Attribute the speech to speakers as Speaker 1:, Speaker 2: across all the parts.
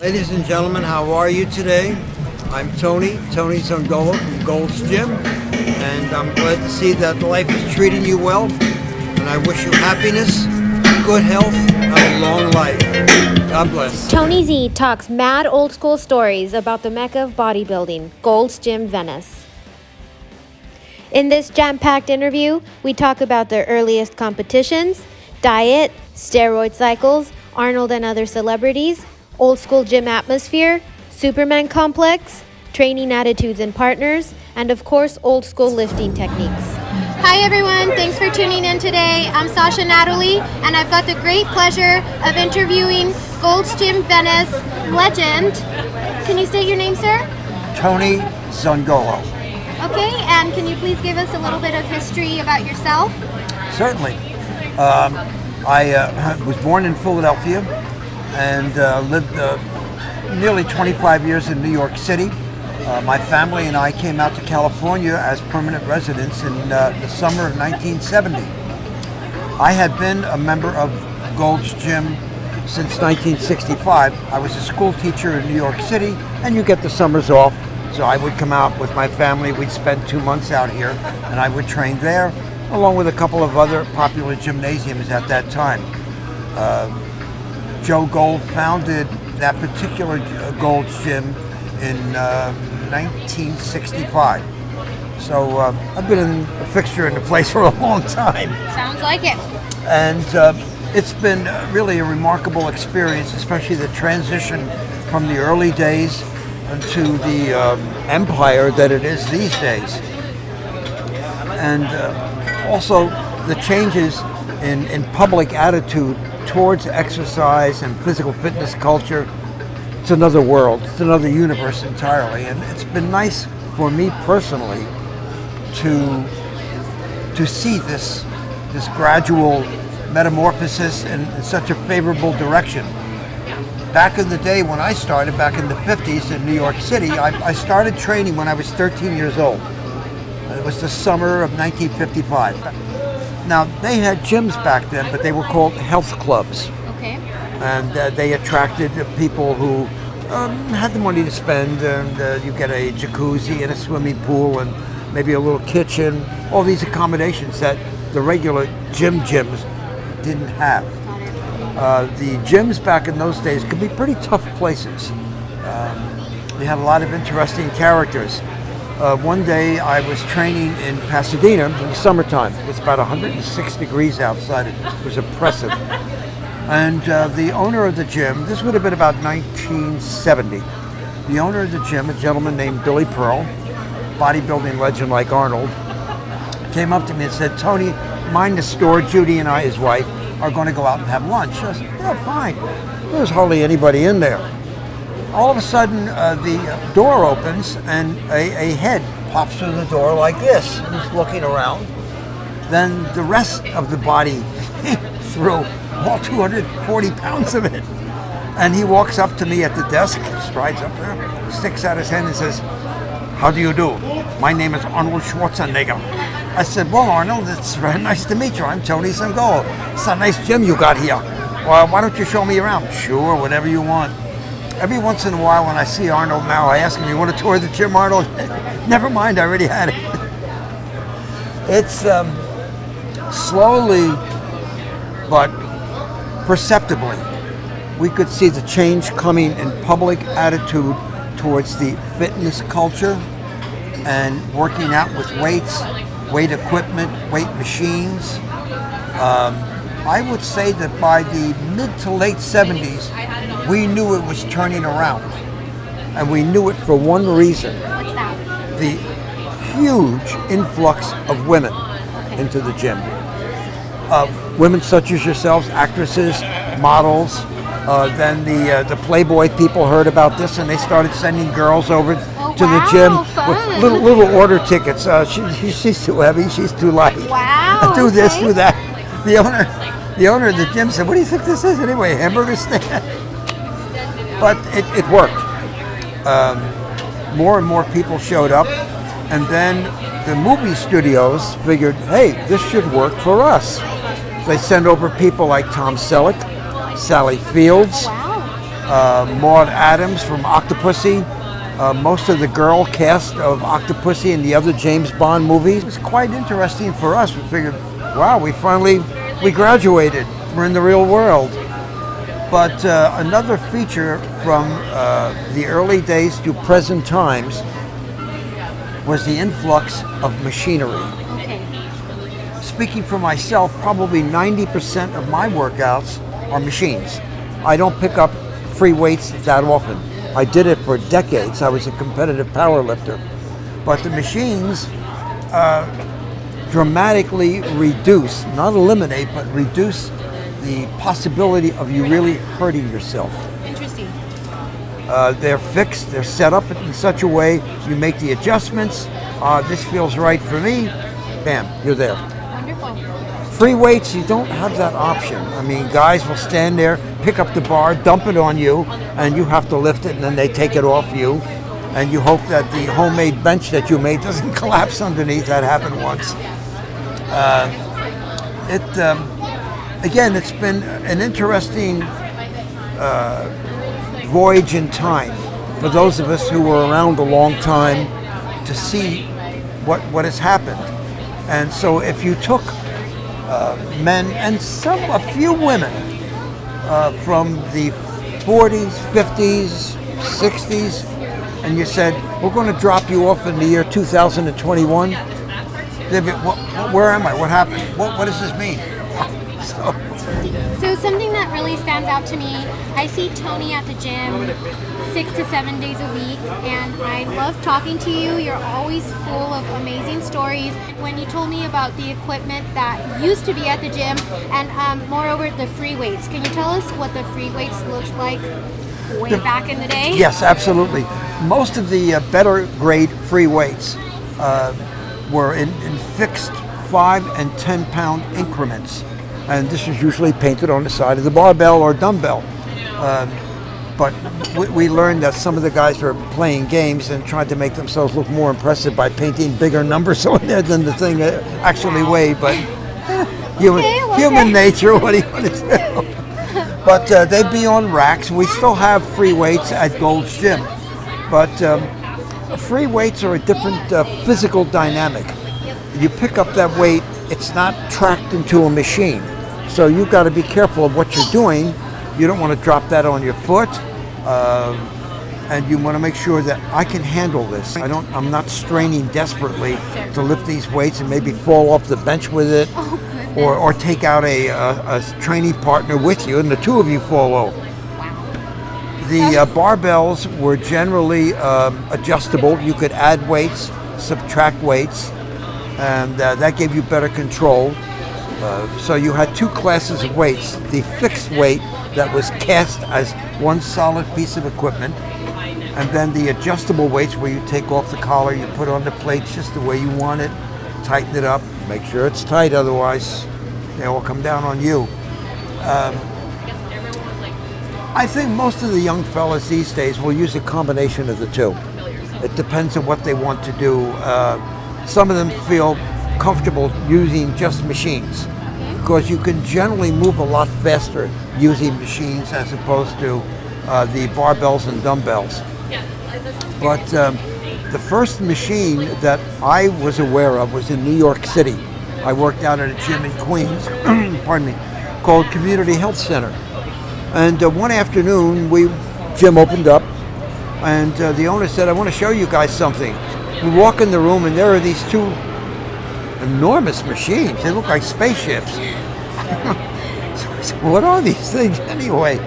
Speaker 1: Ladies and gentlemen, how are you today? I'm Tony Zungolo from Gold's Gym, and I'm glad to see that life is treating you well, and I wish you happiness, good health, and a long life. God bless.
Speaker 2: Tony Z talks mad old school stories about the Mecca of Bodybuilding, Gold's Gym Venice. In this jam-packed interview, we talk about their earliest competitions, diet, steroid cycles, Arnold and other celebrities, old school gym atmosphere, Superman complex, training attitudes and partners, and of course, old school lifting techniques.
Speaker 3: Hi everyone, thanks for tuning in today. I'm Sasha, Natalie, and I've got the great pleasure of interviewing Gold's Gym Venice legend. Can you state your name, sir?
Speaker 1: Tony Zungolo.
Speaker 3: Okay, and can you please give us a little bit of history about yourself?
Speaker 1: Certainly. I was born in Philadelphia and lived nearly 25 years in New York City. My family and I came out to California as permanent residents in the summer of 1970. I had been a member of Gold's Gym since 1965. I was a school teacher in New York City, and you get the summers off, so I would come out with my family. We'd spend 2 months out here, and I would train there, along with a couple of other popular gymnasiums at that time. Joe Gold founded that particular Gold's Gym in 1965. So I've been a fixture in the place for a long time.
Speaker 3: Sounds like it.
Speaker 1: And it's been really a remarkable experience, especially the transition from the early days into the empire that it is these days. And also the changes in public attitude towards exercise and physical fitness culture. It's another world, it's another universe entirely, and it's been nice for me personally to see this gradual metamorphosis in such a favorable direction. Back in the day when I started, back in the 50s in New York City, I started training when I was 13 years old. It was the summer of 1955. Now, they had gyms back then, but they were called health clubs.
Speaker 3: Okay.
Speaker 1: And they attracted people who had the money to spend, and you get a jacuzzi and a swimming pool and maybe a little kitchen, all these accommodations that the regular gyms didn't have. The gyms back in those days could be pretty tough places. They had a lot of interesting characters. One day I was training in Pasadena in the summertime. It's about 106 degrees outside. It was oppressive. And the owner of the gym, this would have been about 1970, the owner of the gym, a gentleman named Billy Pearl, bodybuilding legend like Arnold, came up to me and said, "Tony, mind the store, Judy and I, his wife, are going to go out and have lunch." I said, "Yeah, fine." There was hardly anybody in there. All of a sudden, the door opens and a head pops through the door like this. He's looking around. Then the rest of the body through, all 240 pounds of it. And he walks up to me at the desk, strides up there, sticks out his hand and says, "How do you do? My name is Arnold Schwarzenegger." I said, "Well, Arnold, it's very nice to meet you. I'm Tony Zungolo. It's a nice gym you got here. Well, why don't you show me around?" "Sure, whatever you want." Every once in a while when I see Arnold now, I ask him, "You want to tour the gym, Arnold?" "Never mind, I already had it." It's slowly but perceptibly, we could see the change coming in public attitude towards the fitness culture and working out with weights, weight equipment, weight machines. I would say that by the mid to late 70s, we knew it was turning around. And we knew it for one reason.
Speaker 3: What's that?
Speaker 1: The huge influx of women into the gym. Women such as yourselves, actresses, models. Then the Playboy people heard about this and they started sending girls over to the gym with little order tickets. She's too heavy, she's too light.
Speaker 3: Wow.
Speaker 1: Do this, do that. The owner of the gym said, "What do you think this is anyway, hamburger stand?" But it worked. More and more people showed up, and then the movie studios figured, "Hey, this should work for us." They sent over people like Tom Selleck, Sally Fields, Maud Adams from Octopussy, most of the girl cast of Octopussy and the other James Bond movies. It was quite interesting for us. We figured, wow, we graduated. We're in the real world. But another feature from the early days to present times was the influx of machinery.
Speaker 3: Okay.
Speaker 1: Speaking for myself, probably 90% of my workouts are machines. I don't pick up free weights that often. I did it for decades. I was a competitive power lifter. But the machines dramatically reduce, not eliminate, but reduce the possibility of you really hurting yourself.
Speaker 3: Interesting.
Speaker 1: They're fixed, they're set up in such a way, you make the adjustments, this feels right for me, bam, you're there.
Speaker 3: Wonderful.
Speaker 1: Free weights, you don't have that option. I mean, guys will stand there, pick up the bar, dump it on you, and you have to lift it, and then they take it off you, and you hope that the homemade bench that you made doesn't collapse underneath. That happened once. Again, it's been an interesting voyage in time for those of us who were around a long time to see what has happened. And so if you took men and a few women from the 40s, 50s, 60s, and you said, we're going to drop you off in the year 2021, they'd be, where am I? What happened? What does this mean?
Speaker 3: So something that really stands out to me, I see Tony at the gym 6 to 7 days a week, and I love talking to you. You're always full of amazing stories. When you told me about the equipment that used to be at the gym, and moreover the free weights, can you tell us what the free weights looked like way back in the day?
Speaker 1: Yes, absolutely. Most of the better grade free weights were in fixed 5 and 10 pound increments. And this is usually painted on the side of the barbell or dumbbell. But we learned that some of the guys were playing games and tried to make themselves look more impressive by painting bigger numbers on there than the thing actually weighed. But human nature, what do you want to do? But they'd be on racks. We still have free weights at Gold's Gym. But free weights are a different physical dynamic. You pick up that weight, it's not tracked into a machine. So you've got to be careful of what you're doing. You don't want to drop that on your foot. And you want to make sure that I can handle this. I'm not straining desperately to lift these weights and maybe fall off the bench with it. Or take out a training partner with you and the two of you fall over. The barbells were generally adjustable. You could add weights, subtract weights, and that gave you better control. So you had two classes of weights. The fixed weight that was cast as one solid piece of equipment, and then the adjustable weights where you take off the collar, you put on the plates just the way you want it, tighten it up, make sure it's tight, otherwise they will come down on you. I think most of the young fellas these days will use a combination of the two. It depends on what they want to do. Some of them feel comfortable using just machines because you can generally move a lot faster using machines as opposed to the barbells and dumbbells. But the first machine that I was aware of was in New York City. I worked out at a gym in Queens, pardon me, called Community Health Center. And one afternoon, gym opened up, and the owner said, I want to show you guys something. We walk in the room, and there are these two enormous machines. They look like spaceships. So what are these things anyway?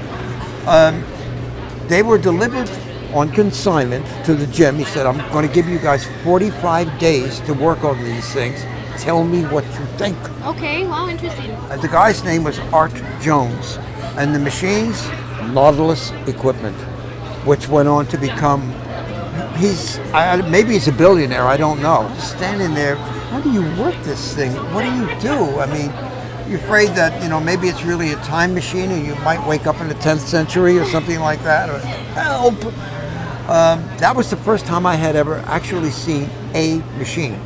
Speaker 1: They were delivered on consignment to the gym. He said, I'm going to give you guys 45 days to work on these things. Tell me what you think.
Speaker 3: Okay, wow, interesting.
Speaker 1: The guy's name was Art Jones. And the machines, Nautilus equipment, which went on to become, maybe he's a billionaire, I don't know. Standing there, how do you work this thing? What do you do? I mean, you're afraid that, maybe it's really a time machine and you might wake up in the 10th century or something like that, or help. That was the first time I had ever actually seen a machine.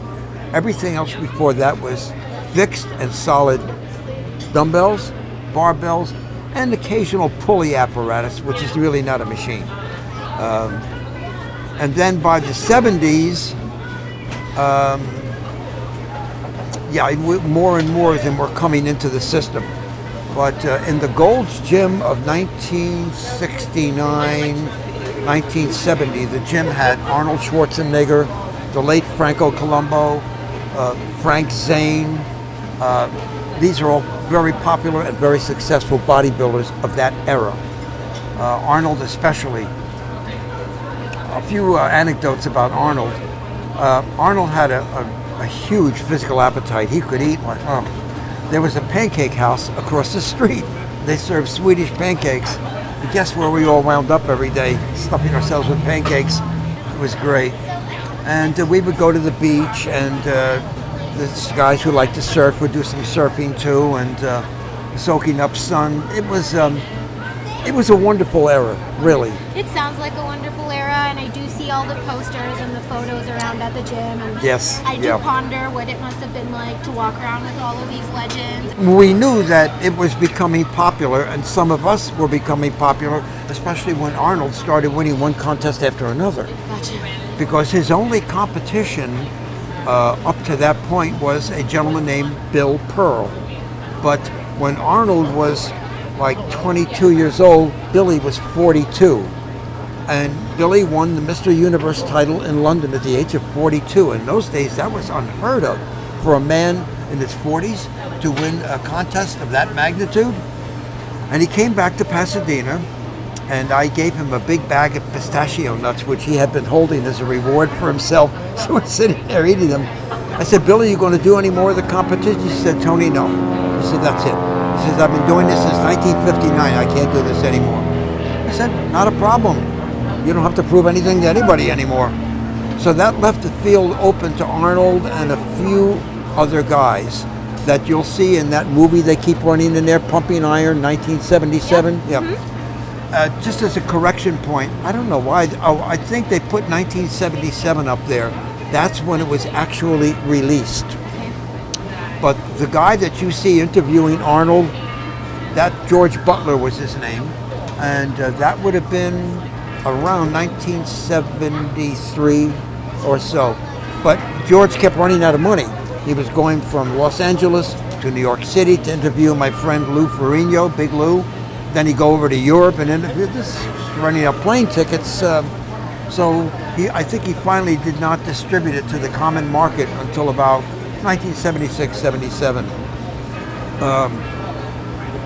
Speaker 1: Everything else before that was fixed and solid dumbbells, barbells, and occasional pulley apparatus, which is really not a machine. And then by the 70s, more and more of them were coming into the system. But in the Gold's Gym of 1969, 1970, the gym had Arnold Schwarzenegger, the late Franco Columbu, Zane. These are all very popular and very successful bodybuilders of that era. Arnold especially. A few anecdotes about Arnold. Arnold had a huge physical appetite. He could eat like, there was a pancake house across the street. They served Swedish pancakes. And guess where we all wound up every day? Stuffing ourselves with pancakes. It was great. And we would go to the beach, and the guys who like to surf would do some surfing too, and soaking up sun. It was a wonderful era, really.
Speaker 3: It sounds like a wonderful era, and I do see all the posters and the photos around at the gym. And
Speaker 1: yes,
Speaker 3: I do ponder what it must have been like to walk around with all of these legends.
Speaker 1: We knew that it was becoming popular, and some of us were becoming popular, especially when Arnold started winning one contest after another.
Speaker 3: Gotcha.
Speaker 1: Because his only competition up to that point was a gentleman named Bill Pearl. But when Arnold was like 22 years old, Billy was 42. And Billy won the Mr. Universe title in London at the age of 42. In those days, that was unheard of for a man in his 40s to win a contest of that magnitude. And he came back to Pasadena, and I gave him a big bag of pistachio nuts, which he had been holding as a reward for himself. So we're sitting there eating them. I said, Billy, you going to do any more of the competition? He said, Tony, no. He said, that's it. He says, I've been doing this since 1959. I can't do this anymore. I said, not a problem. You don't have to prove anything to anybody anymore. So that left the field open to Arnold and a few other guys that you'll see in that movie they keep running in there, Pumping Iron, 1977.
Speaker 3: Yep.
Speaker 1: Yeah.
Speaker 3: Mm-hmm.
Speaker 1: Just as a correction point, I don't know why. I think they put 1977 up there. That's when it was actually released.
Speaker 3: Okay.
Speaker 1: But the guy that you see interviewing Arnold, that George Butler was his name, and that would have been around 1973 or so. But George kept running out of money. He was going from Los Angeles to New York City to interview my friend Lou Ferrigno, Big Lou. Then he'd go over to Europe and interview this, running up plane tickets. So I think he finally did not distribute it to the common market until about 1976, 77.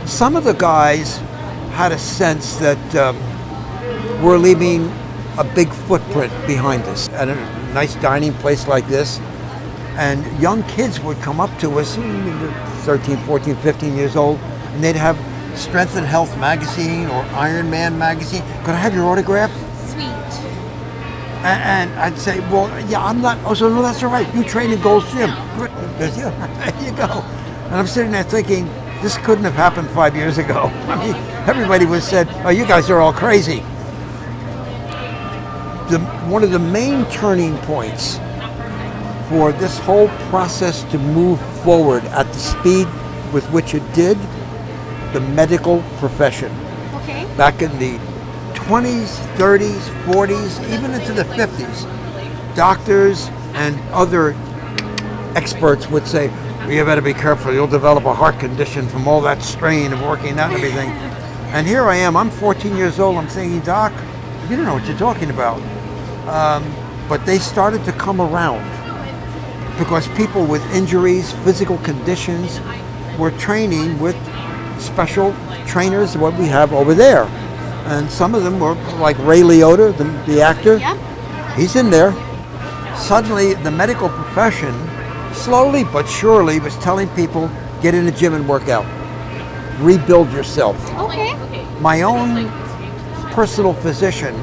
Speaker 1: Some of the guys had a sense that we're leaving a big footprint behind us at a nice dining place like this. And young kids would come up to us, 13, 14, 15 years old, and they'd have Strength and Health magazine or Iron Man magazine. Could I have your autograph?
Speaker 3: Sweet.
Speaker 1: And I'd say, well, yeah, I'm not. Oh, so no, that's all right. You train in Gold's Gym. There you go. And I'm sitting there thinking, this couldn't have happened 5 years ago. I mean, everybody was said, oh, you guys are all crazy. One of the main turning points for this whole process to move forward at the speed with which it did, the medical profession.
Speaker 3: Okay.
Speaker 1: Back in the 20s, 30s, 40s, even into the 50s, doctors and other experts would say, well, you better be careful, you'll develop a heart condition from all that strain of working out and everything. And here I am, I'm 14 years old, I'm thinking, Doc, you don't know what you're talking about. But they started to come around because people with injuries, physical conditions, were training with special trainers, what we have over there. And some of them were like Ray Liotta, the actor.
Speaker 3: Yep.
Speaker 1: He's in there. Suddenly, the medical profession, slowly but surely, was telling people, get in the gym and work out. Rebuild yourself.
Speaker 3: Okay.
Speaker 1: My own personal physician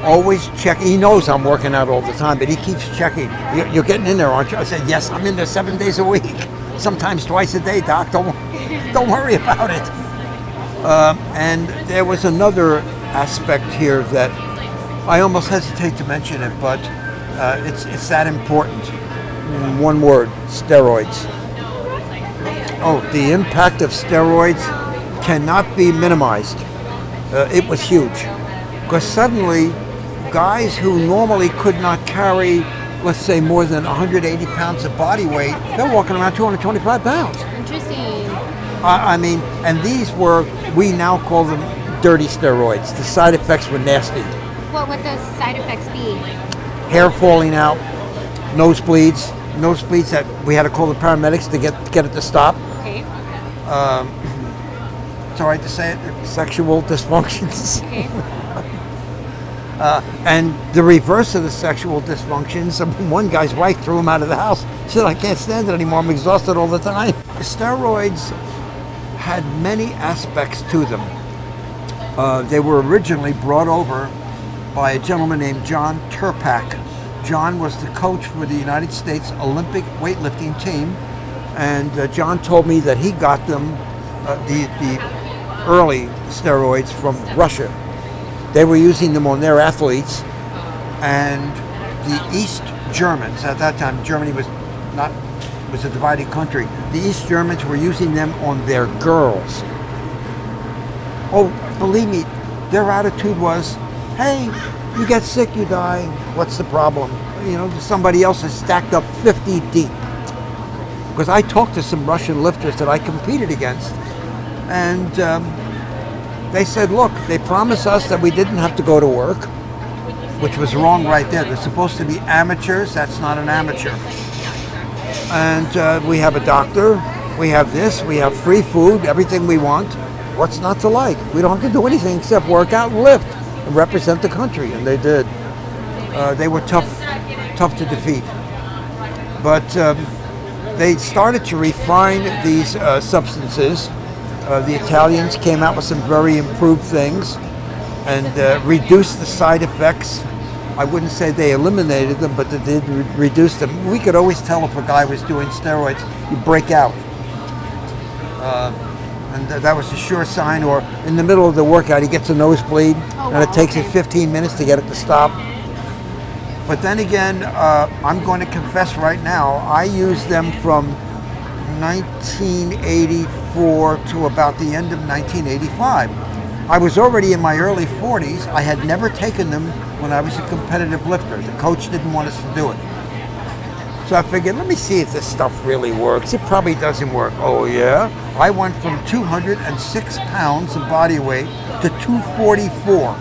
Speaker 1: always check. He knows I'm working out all the time, but he keeps checking. You're getting in there, aren't you? I said, yes, I'm in there 7 days a week. Sometimes twice a day, Doc. Don't worry about it. And there was another aspect here that I almost hesitate to mention it, but it's that important. One word: steroids. Oh, the impact of steroids cannot be minimized. It was huge. Because suddenly, guys who normally could not carry, let's say, more than 180 pounds of body weight, they're walking around 225 pounds.
Speaker 3: Interesting.
Speaker 1: I mean, and these were, we now call them dirty steroids. The side effects were nasty.
Speaker 3: What would those side effects be?
Speaker 1: Hair falling out, nosebleeds that we had to call the paramedics to get it to stop.
Speaker 3: Okay.
Speaker 1: It's all right to say it, sexual dysfunctions.
Speaker 3: Okay.
Speaker 1: And the reverse of the sexual dysfunctions, one guy's wife threw him out of the house. She said, I can't stand it anymore, I'm exhausted all the time. The steroids had many aspects to them. They were originally brought over by a gentleman named John Turpak. John was the coach for the United States Olympic weightlifting team, and John told me that he got them, the early steroids, from Russia. They were using them on their athletes, and the East Germans, at that time Germany was a divided country, the East Germans were using them on their girls. Oh, believe me, their attitude was, hey, you get sick, you die, what's the problem? You know, somebody else is stacked up 50 deep. Because I talked to some Russian lifters that I competed against, and they said, look, they promised us that we didn't have to go to work, which was wrong right there. They're supposed to be amateurs. That's not an amateur. And we have a doctor, we have this, we have free food, everything we want. What's not to like? We don't have to do anything except work out and lift and represent the country, and they did. They were tough to defeat. But they started to refine these substances. The Italians came out with some very improved things and reduced the side effects. I wouldn't say they eliminated them, but they did reduce them. We could always tell if a guy was doing steroids, he'd break out. And that was a sure sign. Or in the middle of the workout, he gets a nosebleed, and it takes it 15 minutes to get it to stop. But then again, I'm going to confess right now, I used them from 1984 to about the end of 1985. I was already in my early 40s. I had never taken them when I was a competitive lifter. The coach didn't want us to do it. So I figured, let me see if this stuff really works. It probably doesn't work. Oh yeah? I went from 206 pounds of body weight to 244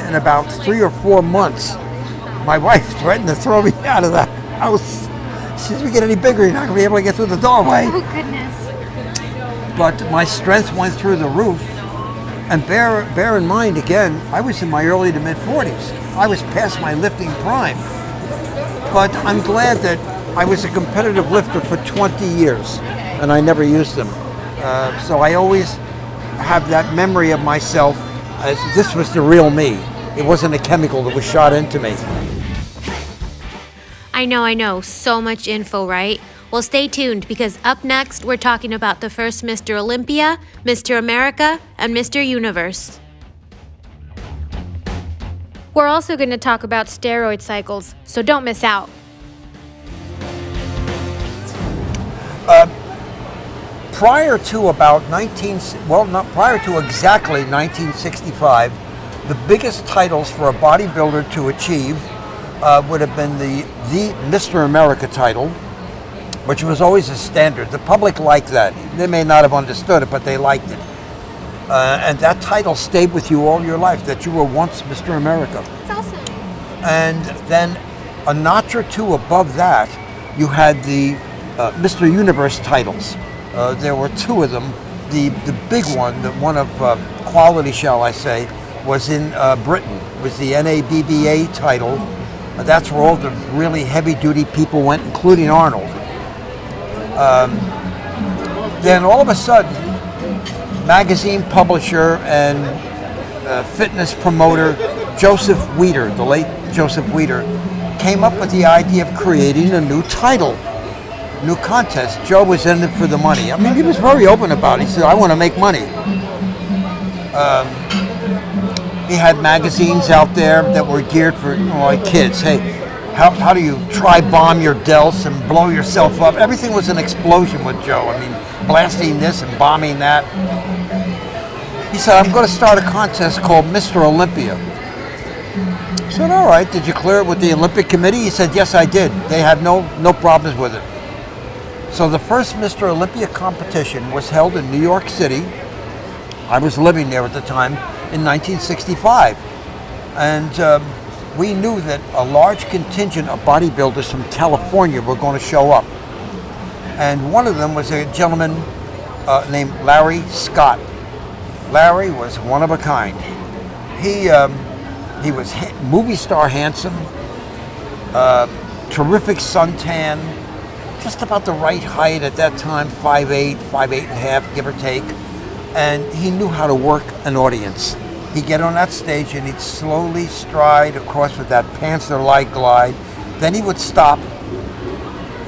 Speaker 1: in about 3 or 4 months. My wife threatened to throw me out of the house. She says, if we get any bigger, you're not going to be able to get through the doorway.
Speaker 3: Oh, goodness.
Speaker 1: But my strength went through the roof. And bear in mind, again, I was in my early to mid-40s. I was past my lifting prime. But I'm glad that I was a competitive lifter for 20 years, and I never used them. So I always have that memory of myself as this was the real me. It wasn't a chemical that was shot into me.
Speaker 2: I know. So much info, right? Well, stay tuned, because up next, we're talking about the first Mr. Olympia, Mr. America, and Mr. Universe. We're also going to talk about steroid cycles, so don't miss out.
Speaker 1: Prior to exactly 1965, the biggest titles for a bodybuilder to achieve would have been the Mr. America title, which was always a standard. The public liked that. They may not have understood it, but they liked it. And that title stayed with you all your life, that you were once Mr. America.
Speaker 3: That's awesome.
Speaker 1: And then a notch or two above that, you had the Mr. Universe titles. There were 2 of them. The big one, the one of quality, shall I say, was in Britain. It was the NABBA title. That's where all the really heavy-duty people went, including Arnold. Then all of a sudden, magazine publisher and fitness promoter Joseph Weider, the late Joseph Weider, came up with the idea of creating a new title, new contest. Joe was in it for the money. I mean, he was very open about it. He said, I want to make money. He had magazines out there that were geared for like kids. Hey, how do you bomb your delts and blow yourself up? Everything was an explosion with Joe. I mean, blasting this and bombing that. said, I'm going to start a contest called Mr. Olympia. I said, all right, did you clear it with the Olympic Committee? He said, yes, I did. They had no problems with it. So the first Mr. Olympia competition was held in New York City. I was living there at the time in 1965. And we knew that a large contingent of bodybuilders from California were going to show up. And one of them was a gentleman named Larry Scott. Larry was one of a kind. He was movie star handsome, terrific suntan, just about the right height at that time, 5'8", 5'8.5", give or take. And he knew how to work an audience. He'd get on that stage and he'd slowly stride across with that panther-like glide. Then he would stop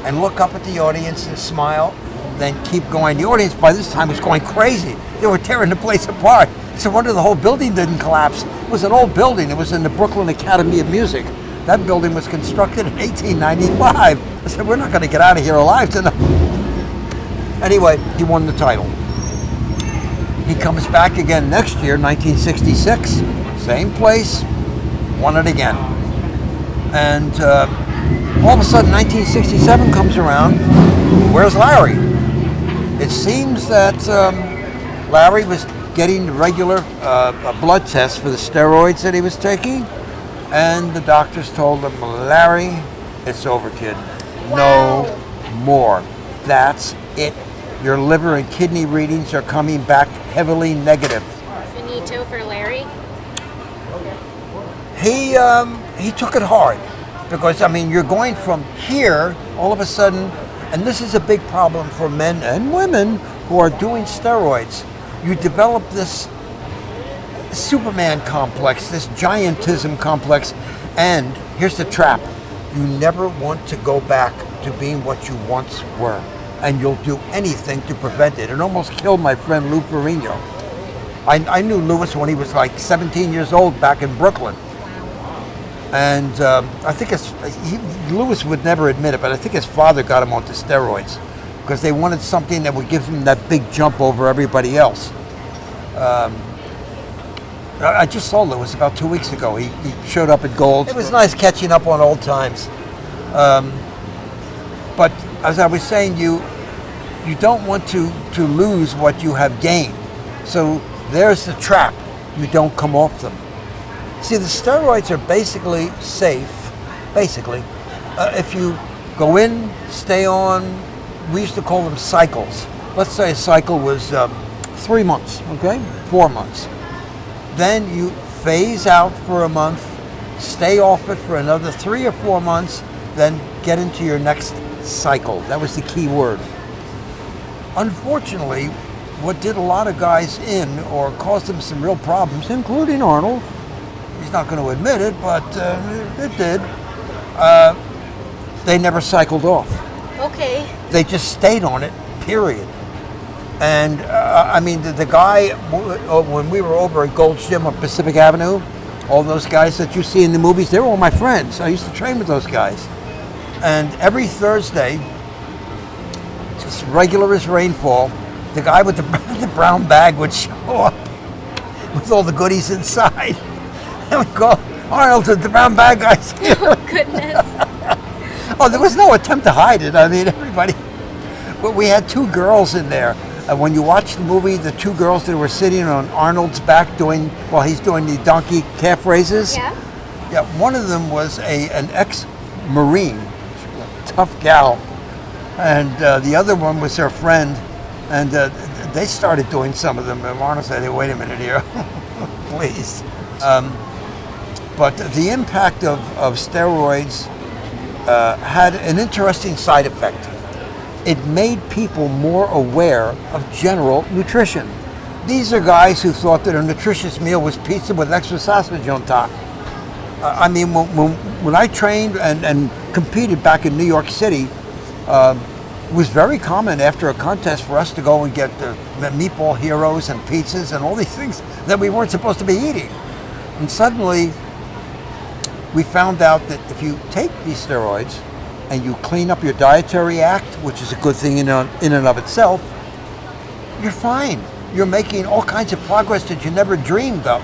Speaker 1: and look up at the audience and smile, then keep going. The audience by this time was going crazy. They were tearing the place apart. So wonder the whole building didn't collapse. It was an old building. It was in the Brooklyn Academy of Music. That building was constructed in 1895. I said, we're not going to get out of here alive tonight. Anyway, he won the title. He comes back again next year, 1966, same place, won it again. And all of a sudden, 1967 comes around. Where's Larry? It seems that Larry was getting regular blood tests for the steroids that he was taking, and the doctors told him, Larry, it's over, kid.
Speaker 3: Wow.
Speaker 1: No more. That's it. Your liver and kidney readings are coming back heavily negative.
Speaker 3: Finito for Larry.
Speaker 1: He took it hard because, I mean, you're going from here all of a sudden, and this is a big problem for men and women who are doing steroids. You develop this Superman complex, this giantism complex, and here's the trap. You never want to go back to being what you once were, and you'll do anything to prevent it. It almost killed my friend Lou Ferrigno. I knew Louis when he was like 17 years old back in Brooklyn. And I think Louis would never admit it, but I think his father got him onto steroids because they wanted something that would give him that big jump over everybody else. I just saw Louis about 2 weeks ago. He showed up at Gold's. It was nice catching up on old times. But as I was saying, you don't want to lose what you have gained. So there's the trap. You don't come off them. See, the steroids are basically safe, if you go in, stay on. We used to call them cycles. Let's say a cycle was 3 months, okay? 4 months. Then you phase out for a month, stay off it for another 3 or 4 months, then get into your next cycle. That was the key word. Unfortunately, what did a lot of guys in or caused them some real problems, including Arnold, he's not going to admit it, but it did, they never cycled off.
Speaker 3: Okay.
Speaker 1: They just stayed on it, period. And I mean, the guy, when we were over at Gold's Gym on Pacific Avenue, all those guys that you see in the movies, they were all my friends. I used to train with those guys. And every Thursday, just regular as rainfall, the guy with the brown bag would show up with all the goodies inside. And we'd go, Arnold, the brown bag guy's here.
Speaker 3: Oh, goodness.
Speaker 1: Oh, there was no attempt to hide it. I mean, everybody. But we had 2 girls in there. When you watch the movie, the 2 girls that were sitting on Arnold's back while he's doing the donkey calf raises.
Speaker 3: Yeah.
Speaker 1: Yeah, one of them was an ex-Marine, a tough gal, and the other one was her friend, and they started doing some of them. And Arnold said, "Hey, wait a minute here, please." But the impact of steroids had an interesting side effect. It made people more aware of general nutrition. These are guys who thought that a nutritious meal was pizza with extra sausage on top. I mean, when I trained and competed back in New York City, it was very common after a contest for us to go and get the meatball heroes and pizzas and all these things that we weren't supposed to be eating. And suddenly, we found out that if you take these steroids and you clean up your dietary act, which is a good thing in and of itself, you're fine. you're making all kinds of progress that you never dreamed of.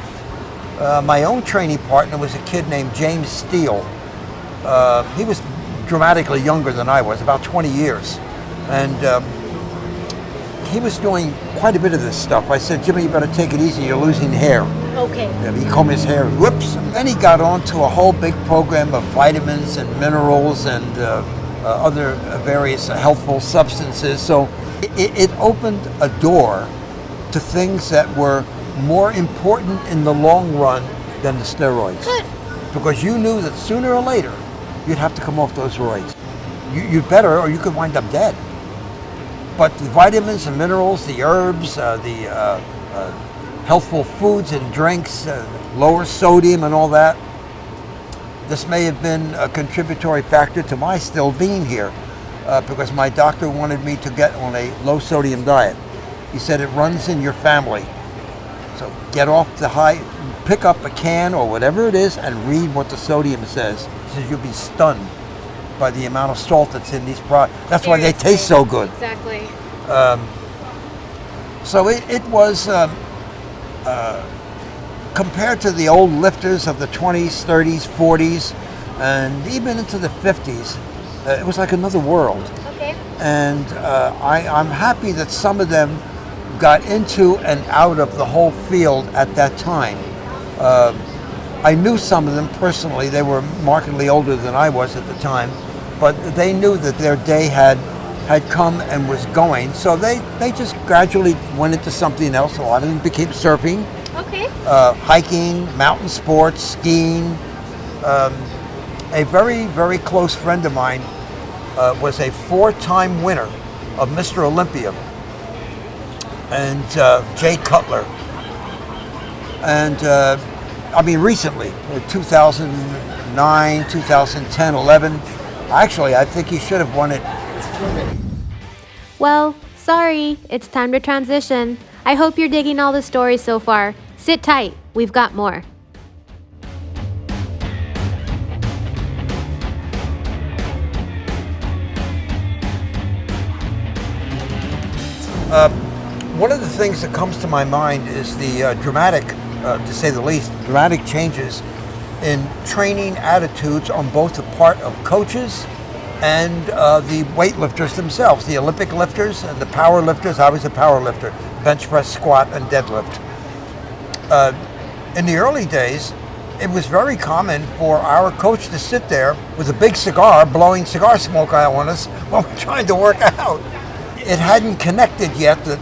Speaker 1: My own training partner was a kid named James Steele. He was dramatically younger than I was, about 20 years. And he was doing quite a bit of this stuff. I said, Jimmy, you better take it easy, you're losing hair.
Speaker 3: Okay.
Speaker 1: Yeah, he combed his hair, whoops. Then he got on to a whole big program of vitamins and minerals and other various healthful substances. So it opened a door to things that were more important in the long run than the steroids.
Speaker 3: Good.
Speaker 1: Because you knew that sooner or later you'd have to come off those roids. You'd better, or you could wind up dead. But the vitamins and minerals, the herbs, the healthful foods and drinks, lower sodium and all that, this may have been a contributory factor to my still being here, because my doctor wanted me to get on a low sodium diet. He said it runs in your family. So get off the high, pick up a can or whatever it is and read what the sodium says. He says you'll be stunned by the amount of salt that's in these products. That's why they taste so good.
Speaker 3: Exactly.
Speaker 1: So it was, compared to the old lifters of the 20s, 30s, 40s, and even into the 50s, it was like another world.
Speaker 3: Okay.
Speaker 1: And I'm happy that some of them got into and out of the whole field at that time. I knew some of them personally. They were markedly older than I was at the time, but they knew that their day had come and was going. So they just gradually went into something else. A lot of them became surfing,
Speaker 3: Okay.
Speaker 1: hiking, mountain sports, skiing. A very, very close friend of mine was a 4-time winner of Mr. Olympia, and Jay Cutler. And I mean, recently, 2009, 2010, 11. Actually, I think he should have won it.
Speaker 2: Well, sorry, it's time to transition. I hope you're digging all the stories so far. Sit tight, we've got more.
Speaker 1: One of the things that comes to my mind is the dramatic, to say the least, dramatic changes in training attitudes on both the part of coaches and the weightlifters themselves, the Olympic lifters and the power lifters. I was a power lifter, bench press, squat, and deadlift. In the early days, it was very common for our coach to sit there with a big cigar, blowing cigar smoke out on us while we're trying to work out. It hadn't connected yet that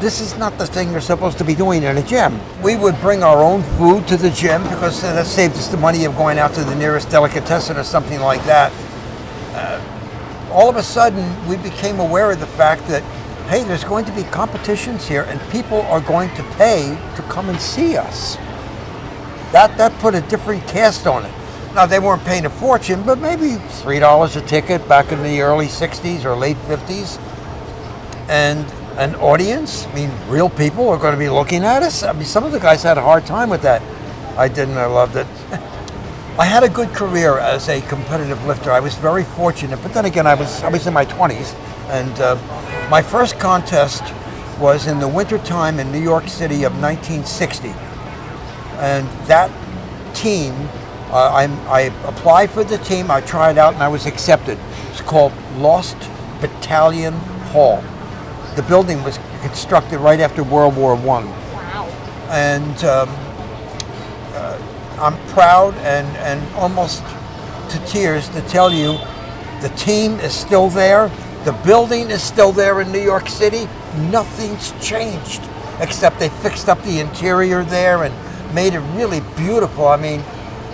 Speaker 1: this is not the thing you're supposed to be doing in a gym. We would bring our own food to the gym because that saved us the money of going out to the nearest delicatessen or something like that. All of a sudden, we became aware of the fact that, hey, there's going to be competitions here and people are going to pay to come and see us. That put a different cast on it. Now, they weren't paying a fortune, but maybe $3 a ticket back in the early 60s or late 50s. And an audience, I mean, real people are going to be looking at us. I mean, some of the guys had a hard time with that. I didn't, I loved it. I had a good career as a competitive lifter. I was very fortunate, but then again, I was in my 20s, and my first contest was in the wintertime in New York City of 1960. And that team, I applied for the team, I tried out, and I was accepted. It's called Lost Battalion Hall. The building was constructed right after World War I.
Speaker 3: Wow.
Speaker 1: And I'm proud and almost to tears to tell you the team is still there. The building is still there in New York City. Nothing's changed except they fixed up the interior there and made it really beautiful. I mean,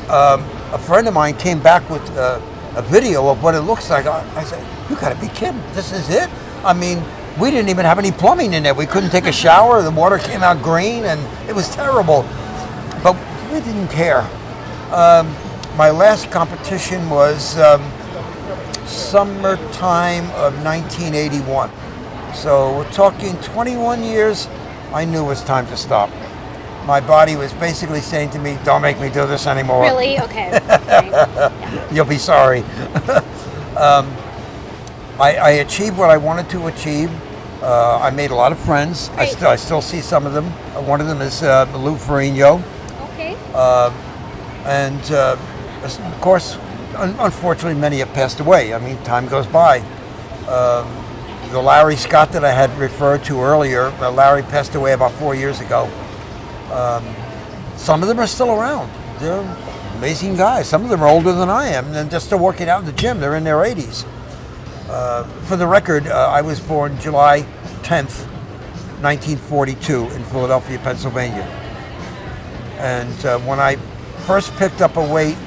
Speaker 1: a friend of mine came back with a video of what it looks like. I said, you gotta be kidding, this is it? I mean, we didn't even have any plumbing in there. We couldn't take a shower. The water came out green and it was terrible. But we didn't care. My last competition was summertime of 1981. So we're talking 21 years. I knew it was time to stop. My body was basically saying to me, don't make me do this anymore.
Speaker 3: Really? Okay. Right. Yeah.
Speaker 1: You'll be sorry. I achieved what I wanted to achieve. I made a lot of friends.
Speaker 3: Great.
Speaker 1: I still see some of them. One of them is Lou Ferrigno.
Speaker 3: Okay.
Speaker 1: And of course, unfortunately, many have passed away. I mean, time goes by. The Larry Scott that I had referred to earlier, Larry passed away about 4 years ago. Some of them are still around. They're amazing guys. Some of them are older than I am, and they're still working out in the gym. They're in their 80s. For the record, I was born July 10th, 1942 in Philadelphia, Pennsylvania. And when I first picked up a weight,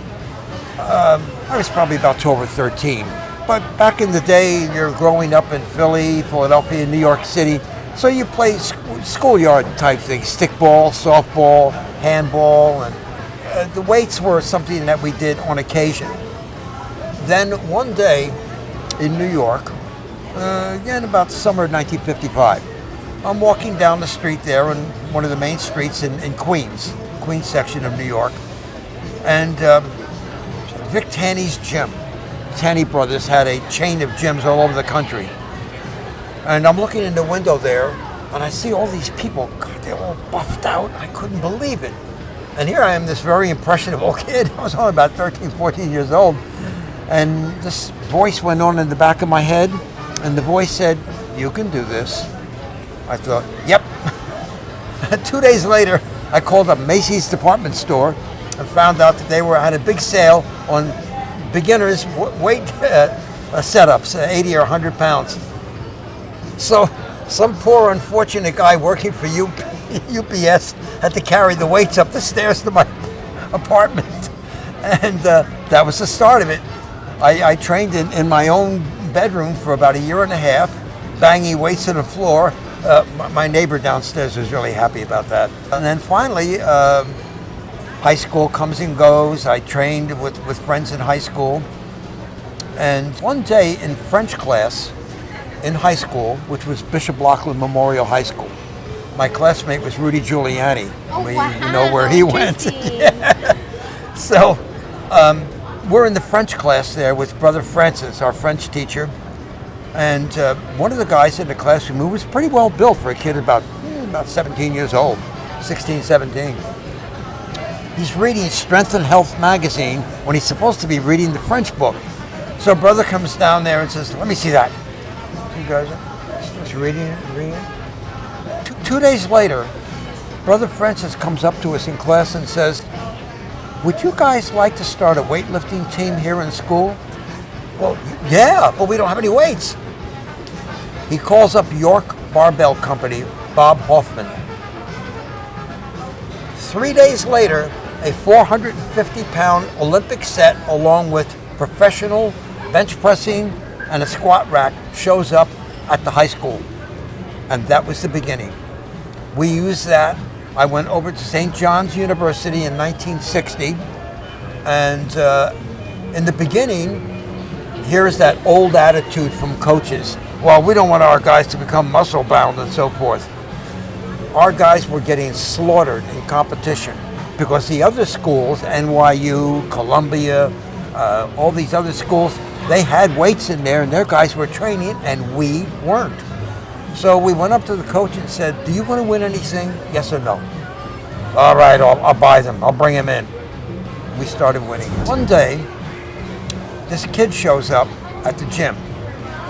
Speaker 1: I was probably about 12 or 13. But back in the day, you're growing up in Philly, Philadelphia, New York City, so you play schoolyard type things, stickball, softball, handball, and the weights were something that we did on occasion. Then one day in New York, again about the summer of 1955, I'm walking down the street there on one of the main streets in Queens section of New York, and Vic Tanny's gym. Tanny Brothers had a chain of gyms all over the country. And I'm looking in the window there, and I see all these people. God, they're all buffed out. I couldn't believe it. And here I am, this very impressionable kid. I was only about 13, 14 years old. And this voice went on in the back of my head, and the voice said, "You can do this." I thought, yep. 2 days later, I called up Macy's department store and found out that they had a big sale on beginners weight setups, 80 or 100 pounds. So some poor unfortunate guy working for UPS had to carry the weights up the stairs to my apartment. And that was the start of it. I trained in my own bedroom for about a year and a half, banging weights to the floor. My neighbor downstairs was really happy about that. And then finally, high school comes and goes. I trained with friends in high school. And one day in French class in high school, which was Bishop Lachlan Memorial High School, my classmate was Rudy Giuliani.
Speaker 3: Oh, wow.
Speaker 1: You know where he went. Yeah. So we're in the French class there with Brother Francis, our French teacher. And one of the guys in the classroom who was pretty well built for a kid about 17 years old, 16, 17. He's reading Strength and Health magazine when he's supposed to be reading the French book. So brother comes down there and says, "Let me see that." He goes, starts reading it. 2 days later, Brother Francis comes up to us in class and says, "Would you guys like to start a weightlifting team here in school?" Well, yeah, but we don't have any weights. He calls up York Barbell Company, Bob Hoffman. 3 days later, a 450-pound Olympic set along with professional bench pressing and a squat rack shows up at the high school. And that was the beginning. We used that. I went over to St. John's University in 1960. And in the beginning, here's that old attitude from coaches. Well, we don't want our guys to become muscle bound and so forth. Our guys were getting slaughtered in competition because the other schools, NYU, Columbia, all these other schools, they had weights in there and their guys were training and we weren't. So we went up to the coach and said, "Do you want to win anything? Yes or no?" "All right, I'll buy them. I'll bring them in." We started winning. One day, this kid shows up at the gym.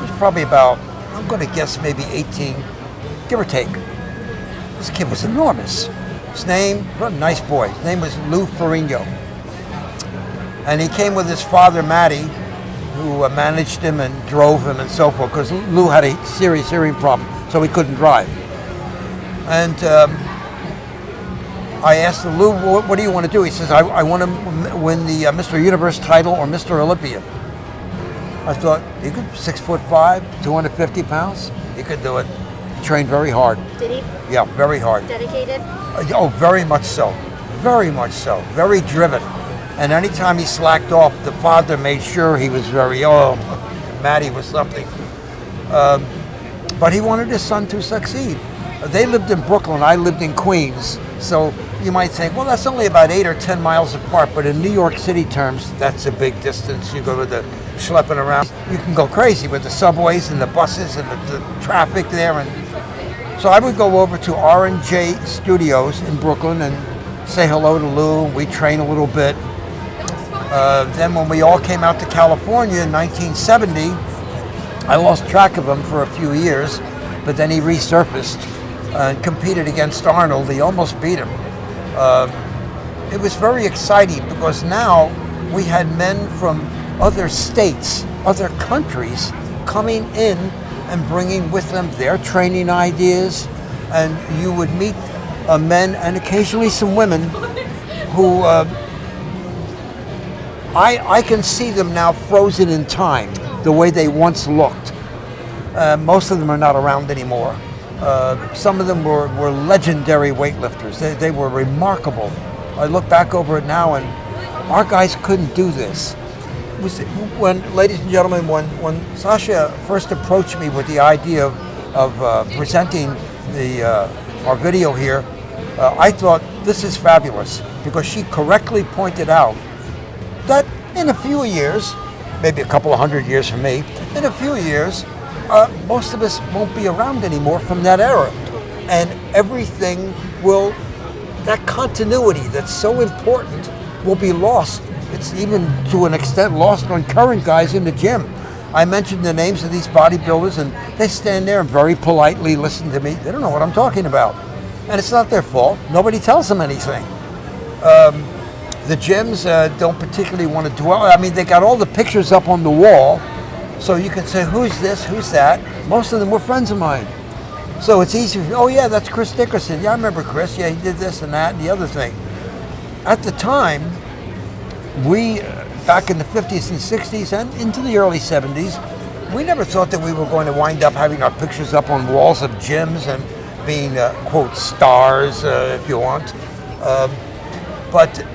Speaker 1: He's probably about, I'm going to guess maybe 18, give or take. This kid was enormous. His name, what a nice boy. His name was Lou Ferrigno. And he came with his father, Matty, who managed him and drove him and so forth, because Lou had a serious hearing problem, so he couldn't drive. And I asked him, "Lou, what do you want to do?" He says, I want to win the Mr. Universe title or Mr. Olympia. I thought, he could, 6'5", 250 pounds, he could do it. He trained very hard.
Speaker 2: Did he?
Speaker 1: Yeah, very hard.
Speaker 2: Dedicated?
Speaker 1: Oh, very much so. Very much so. Very driven. And anytime he slacked off, the father made sure he was Matty was something. But he wanted his son to succeed. They lived in Brooklyn, I lived in Queens. So you might think, well, that's only about 8 or 10 miles apart, but in New York City terms, that's a big distance. You go with the schlepping around. You can go crazy with the subways and the buses and the traffic there. And so I would go over to R&J Studios in Brooklyn and say hello to Lou. We train a little bit. Then when we all came out to California in 1970, I lost track of him for a few years, but then he resurfaced and competed against Arnold. He almost beat him. It was very exciting because now we had men from other states, other countries coming in and bringing with them their training ideas, and you would meet men and occasionally some women who I can see them now frozen in time, the way they once looked. Most of them are not around anymore. Some of them were legendary weightlifters. They were remarkable. I look back over it now, and our guys couldn't do this. Ladies and gentlemen, when Sasha first approached me with the idea of presenting our video here, I thought, this is fabulous, because she correctly pointed out that in a few years, maybe a couple of 100 years from me, in a few years, most of us won't be around anymore from that era. And everything will, that continuity that's so important, will be lost. It's even to an extent lost on current guys in the gym. I mentioned the names of these bodybuilders and they stand there and very politely listen to me. They don't know what I'm talking about. And it's not their fault. Nobody tells them anything. The gyms don't particularly want to dwell. I mean, they got all the pictures up on the wall, so you can say, who's this, who's that? Most of them were friends of mine. So it's easy. Oh yeah, that's Chris Dickerson. Yeah, I remember Chris. Yeah, he did this and that and the other thing. At the time, we, back in the 50s and 60s and into the early 70s, we never thought that we were going to wind up having our pictures up on walls of gyms and being, quote, stars, if you want. But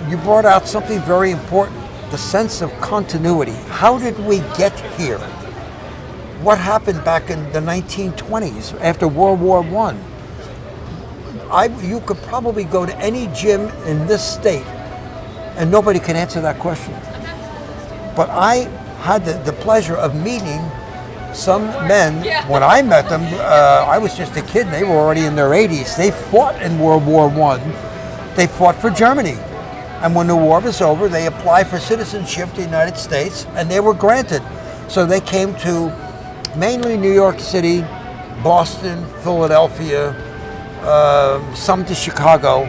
Speaker 1: you brought out something very important, the sense of continuity. How did we get here? What happened back in the 1920s after World War I? You could probably go to any gym in this state and nobody can answer that question. But I had the pleasure of meeting some men. When I met them, I was just a kid and they were already in their 80s. They fought in World War I. They fought for Germany. And when the war was over, they applied for citizenship to the United States and they were granted. So they came to mainly New York City, Boston, Philadelphia, some to Chicago,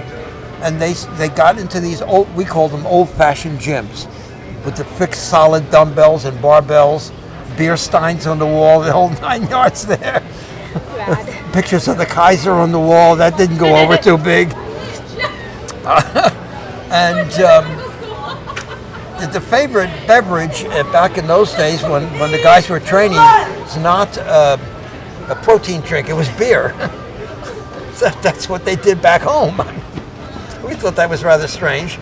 Speaker 1: and they got into these we call them old-fashioned gyms with the fixed solid dumbbells and barbells, beer steins on the wall, the whole 9 yards there. Pictures of the Kaiser on the wall, that didn't go over too big. And the favorite beverage back in those days when the guys were training was not a protein drink, it was beer. That's what they did back home. We thought that was rather strange.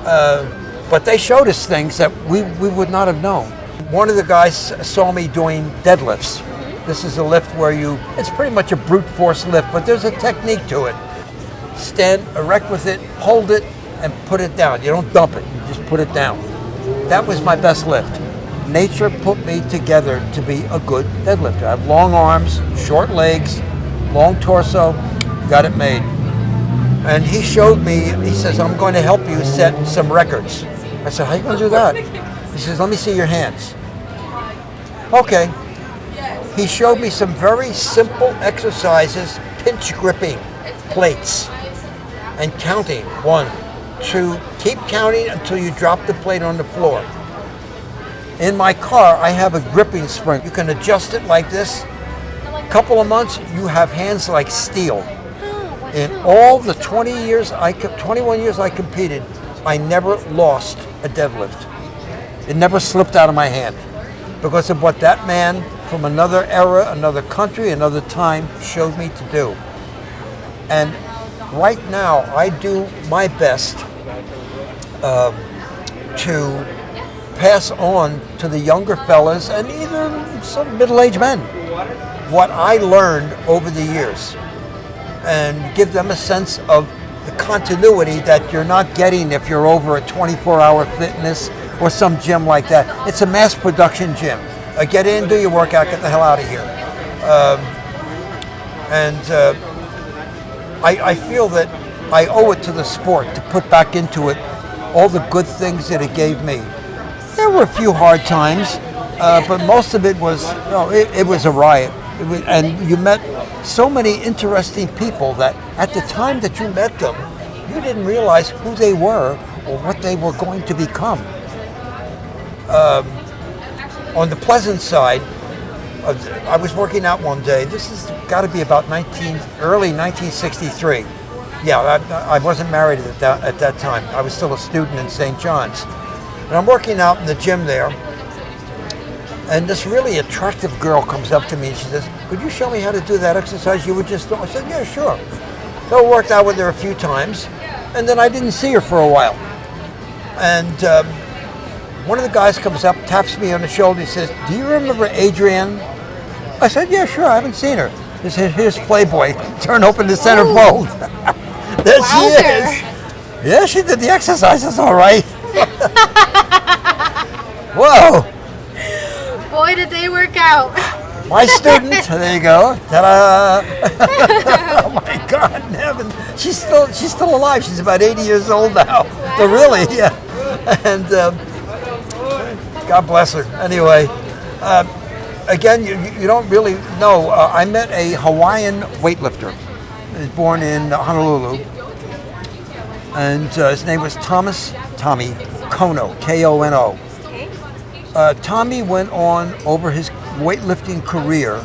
Speaker 1: But they showed us things that we would not have known. One of the guys saw me doing deadlifts. This is a lift where it's pretty much a brute force lift, but there's a technique to it. Stand erect with it, hold it, and put it down. You don't dump it, you just put it down. That was my best lift. Nature put me together to be a good deadlifter. I have long arms, short legs, long torso, got it made. And he showed me, he says, I'm going to help you set some records. I said, how are you going to do that? He says, let me see your hands. Okay. He showed me some very simple exercises, pinch gripping plates and counting. 1, 2, keep counting until you drop the plate on the floor. In my car, I have a gripping spring. You can adjust it like this. A couple of months, you have hands like steel. In all the 21 years I competed, I never lost a deadlift. It never slipped out of my hand because of what that man from another era, another country, another time showed me to do. And right now, I do my best to pass on to the younger fellas and even some middle-aged men what I learned over the years and give them a sense of the continuity that you're not getting if you're over a 24-hour fitness or some gym like that. It's a mass production gym. Get in, do your workout, get the hell out of here. I feel that I owe it to the sport to put back into it all the good things that it gave me. There were a few hard times, but most of it was, it was a riot. And you met so many interesting people that at the time that you met them, you didn't realize who they were or what they were going to become. On the pleasant side, I was working out one day. This has got to be about early 1963. Yeah, I wasn't married at that time. I was still a student in St. John's. And I'm working out in the gym there. And this really attractive girl comes up to me and she says, "Could you show me how to do that exercise you were just doing?" I said, "Yeah, sure." So I worked out with her a few times. And then I didn't see her for a while. And one of the guys comes up, taps me on the shoulder, he says, "Do you remember Adrienne?" I said, "Yeah, sure, I haven't seen her." He said, "Here's Playboy, turn open the centerfold." There she is. Yeah, she did the exercises all right. Whoa.
Speaker 3: Boy, did they work out.
Speaker 1: My student, there you go. Ta-da. Oh my God in heaven. She's still alive. She's about 80 years old now. Wow. So really, yeah. And God bless her. Anyway, again, you don't really know. I met a Hawaiian weightlifter. He was born in Honolulu. And his name was Tommy Kono, Kono. Tommy went on over his weightlifting career.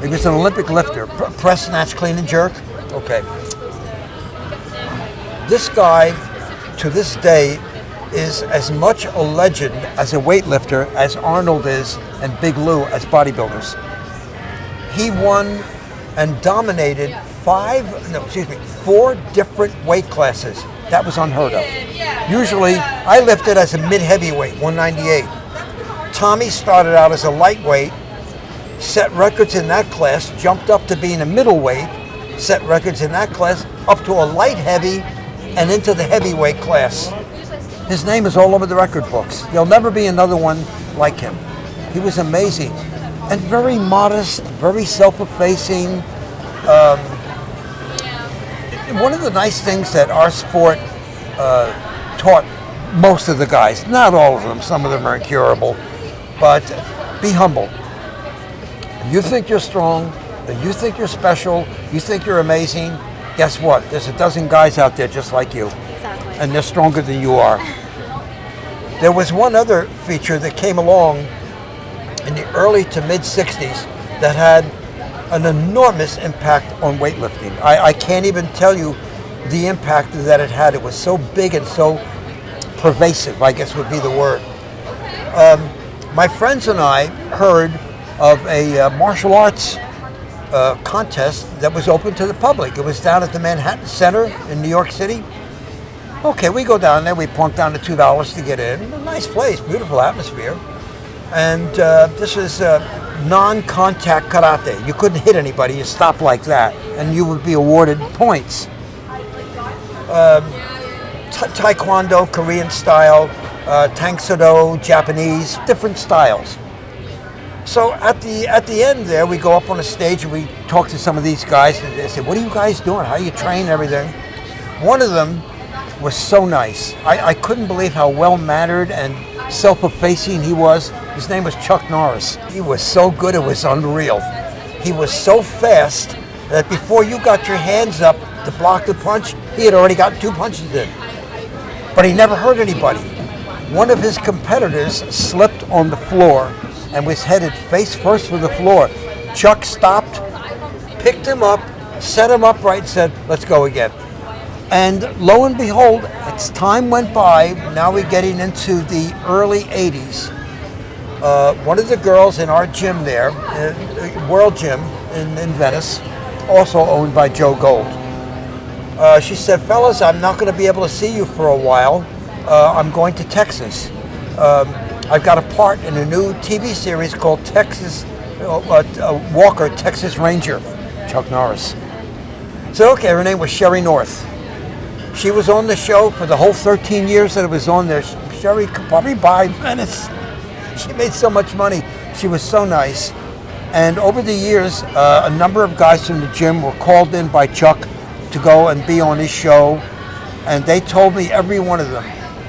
Speaker 1: He was an Olympic lifter, press, snatch, clean, and jerk. Okay. This guy, to this day, is as much a legend as a weightlifter as Arnold is and Big Lou as bodybuilders. He won and dominated 4 different weight classes. That was unheard of. Usually, I lifted as a mid-heavyweight, 198. Tommy started out as a lightweight, set records in that class, jumped up to being a middleweight, set records in that class, up to a light heavy, and into the heavyweight class. His name is all over the record books. There'll never be another one like him. He was amazing and very modest, very self-effacing. One of the nice things that our sport taught most of the guys, not all of them, some of them are incurable, but be humble. You think you're strong, you think you're special, you think you're amazing, guess what? There's a dozen guys out there just like you.
Speaker 3: Exactly.
Speaker 1: And they're stronger than you are. There was one other feature that came along in the early to mid 60s that had an enormous impact on weightlifting. I can't even tell you the impact that it had. It was so big and so pervasive, I guess would be the word. My friends and I heard of a martial arts contest that was open to the public. It was down at the Manhattan Center in New York City. Okay, we go down there, we plunk down the $2 to get in. A nice place, beautiful atmosphere. And this was non-contact karate. You couldn't hit anybody, you stopped like that, and you would be awarded points. Taekwondo, Korean style, Tang Soo-do, Japanese, different styles. So at the end there, we go up on a stage and we talk to some of these guys and they say, "What are you guys doing? How you train and everything?" One of them was so nice. I couldn't believe how well-mannered and self-effacing he was. His name was Chuck Norris. He was so good, it was unreal. He was so fast that before you got your hands up to block the punch, he had already gotten 2 punches in. But he never hurt anybody. One of his competitors slipped on the floor and was headed face first for the floor. Chuck stopped, picked him up, set him up right, and said, "Let's go again." And lo and behold, as time went by, now we're getting into the early 80s. One of the girls in our gym there, World Gym in Venice, also owned by Joe Gold, she said, "Fellas, I'm not going to be able to see you for a while. I'm going to Texas. I've got a part in a new TV series called Texas Walker, Texas Ranger," Chuck Norris. So, okay, her name was Sherry North. She was on the show for the whole 13 years that it was on there. Sherry could probably buy Venice. She made so much money. She was so nice. And over the years, a number of guys from the gym were called in by Chuck to go and be on his show. And they told me, every one of them,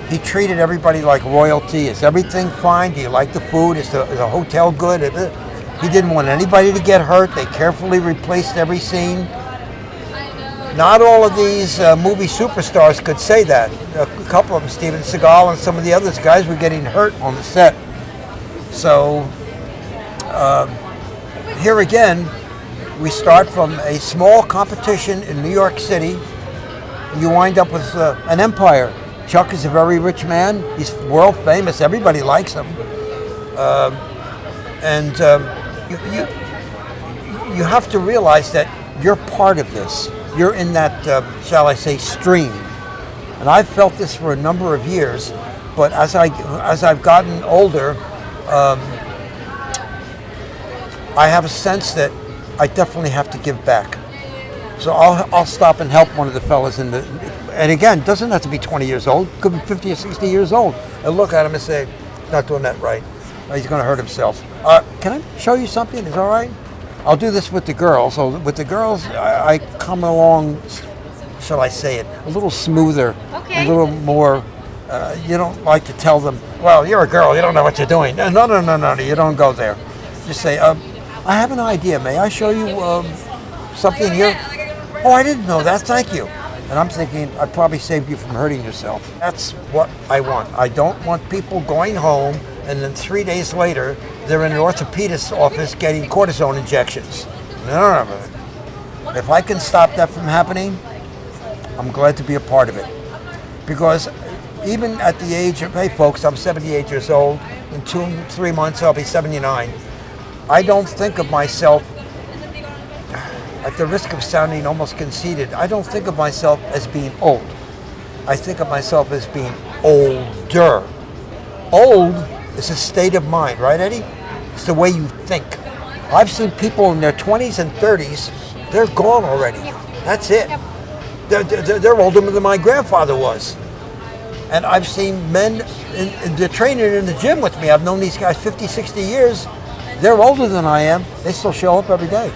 Speaker 1: he treated everybody like royalty. Is everything fine? Do you like the food? Is the hotel good? He didn't want anybody to get hurt. They carefully replaced every scene. Not all of these movie superstars could say that. A couple of them, Steven Seagal and some of the other guys, were getting hurt on the set. So here again, we start from a small competition in New York City. You wind up with an empire. Chuck is a very rich man. He's world famous. Everybody likes him. You have to realize that you're part of this. You're in that, shall I say, stream. And I've felt this for a number of years, but as I've gotten older, I have a sense that I definitely have to give back. So I'll stop and help one of the fellas and again, doesn't have to be 20 years old, could be 50 or 60 years old, and look at him and say, not doing that right. He's going to hurt himself. Can I show you something? Is that all right? I'll do this with the girls. So with the girls, I come along, shall I say it, a little smoother,
Speaker 3: Okay.
Speaker 1: a little more, you don't like to tell them, well, you're a girl, you don't know what you're doing. No, you don't go there. Just say, I have an idea. May I show you something here? Oh, I didn't know that. Thank you. And I'm thinking, I probably saved you from hurting yourself. That's what I want. I don't want people going home and then 3 days later, they're in an orthopedist's office getting cortisone injections. No. If I can stop that from happening, I'm glad to be a part of it. Because even at the age of, hey folks, I'm 78 years old. In 2-3 months, I'll be 79. I don't think of myself, at the risk of sounding almost conceited, I don't think of myself as being old. I think of myself as being older. Old is a state of mind, right, Eddie? It's the way you think. I've seen people in their 20s and 30s, they're gone already. That's it. They're older than my grandfather was. And I've seen men, they're training in the gym with me. I've known these guys 50, 60 years. They're older than I am. They still show up every day.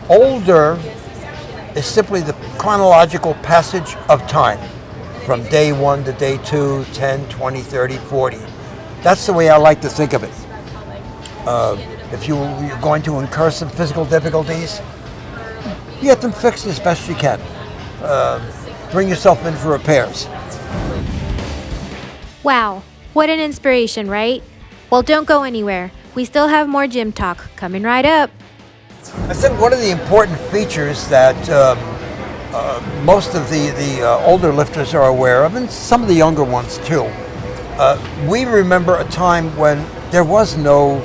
Speaker 1: Older is simply the chronological passage of time from day 1 to day 2, 10, 20, 30, 40. That's the way I like to think of it. If you're going to incur some physical difficulties, you get them fixed as best you can. Bring yourself in for repairs.
Speaker 2: Wow, what an inspiration, right? Well, don't go anywhere. We still have more gym talk coming right up.
Speaker 1: I think one of the important features that most of the older lifters are aware of, and some of the younger ones too, we remember a time when there was no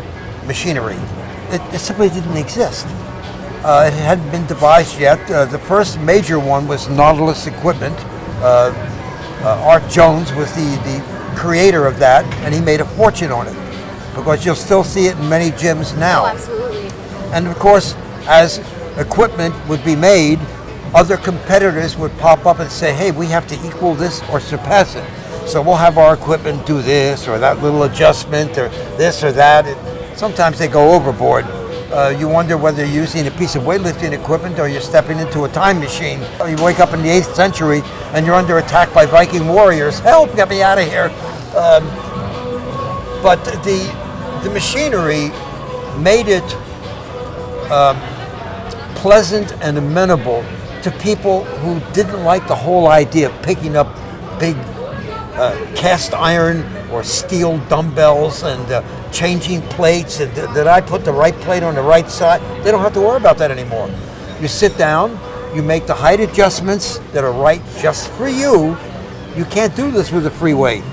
Speaker 1: machinery. It simply didn't exist. It hadn't been devised yet. The first major one was Nautilus equipment. Art Jones was the creator of that, and he made a fortune on it, because you'll still see it in many gyms now.
Speaker 3: Oh, absolutely.
Speaker 1: And of course, as equipment would be made, other competitors would pop up and say, hey, we have to equal this or surpass it. So we'll have our equipment do this or that little adjustment or this or that. Sometimes they go overboard. You wonder whether you're using a piece of weightlifting equipment or you're stepping into a time machine. You wake up in the 8th century and you're under attack by Viking warriors. Help, get me out of here. But the machinery made it pleasant and amenable to people who didn't like the whole idea of picking up big cast iron or steel dumbbells and changing plates, and did I put the right plate on the right side? They don't have to worry about that anymore. You sit down, you make the height adjustments that are right just for you. You can't do this with a free weight.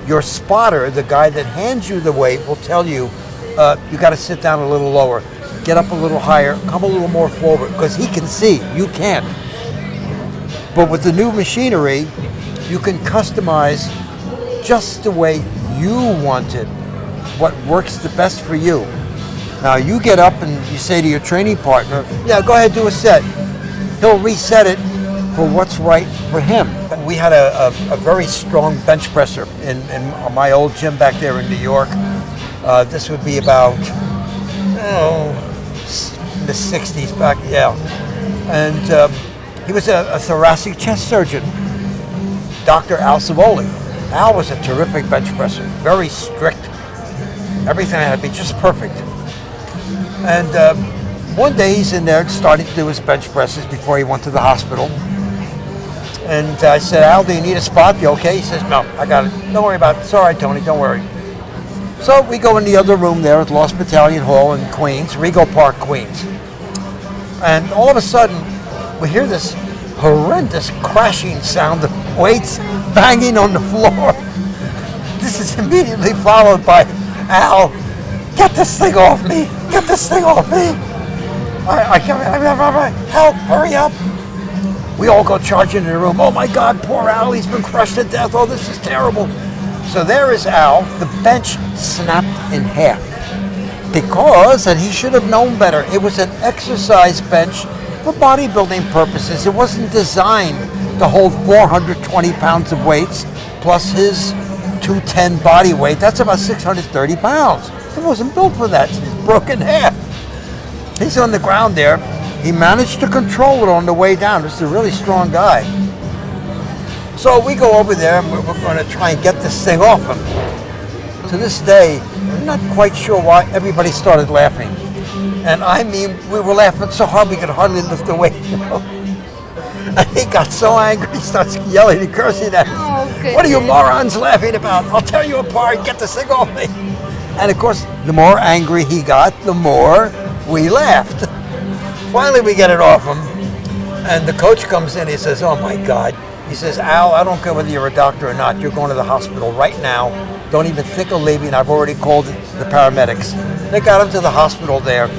Speaker 1: Your spotter, the guy that hands you the weight, will tell you, you got to sit down a little lower, get up a little higher, come a little more forward, because he can see, you can't. But with the new machinery, you can customize just the way you want it, what works the best for you. Now you get up and you say to your training partner, yeah, go ahead, do a set. He'll reset it for what's right for him. We had a very strong bench presser in my old gym back there in New York. This would be about, in the 60s back, yeah. And he was a thoracic chest surgeon, Dr. Al Savoli. Al was a terrific bench presser, very strict. Everything had to be just perfect. And one day he's in there starting to do his bench presses before he went to the hospital. And I said, Al, do you need a spot? You okay? He says, no, I got it. Don't worry about it. It's all right, Tony, don't worry. So we go in the other room there at Lost Battalion Hall in Queens, Rego Park, Queens. And all of a sudden, we hear this horrendous crashing sound of weights banging on the floor. This is immediately followed by, Al, get this thing off me. Get this thing off me. I can't, help, hurry up. We all go charging in the room. Oh my God, poor Al, he's been crushed to death. Oh, this is terrible. So there is Al, the bench snapped in half. Because, and he should have known better, it was an exercise bench for bodybuilding purposes. It wasn't designed to hold 420 pounds of weights, plus his 210 body weight. That's about 630 pounds. It wasn't built for that. It's broken in half. He's on the ground there. He managed to control it on the way down. This is a really strong guy. So we go over there and we're going to try and get this thing off him. To this day, I'm not quite sure why everybody started laughing. And I mean, we were laughing so hard we could hardly lift the weight. You know? And he got so angry, he starts yelling and cursing at us.
Speaker 3: Oh,
Speaker 1: what are you morons laughing about? I'll tear you apart, get this thing off me. And of course, the more angry he got, the more we laughed. Finally, we get it off him. And the coach comes in, he says, oh my God. He says, Al, I don't care whether you're a doctor or not, you're going to the hospital right now. Don't even think of leaving. I've already called the paramedics. They got him to the hospital there.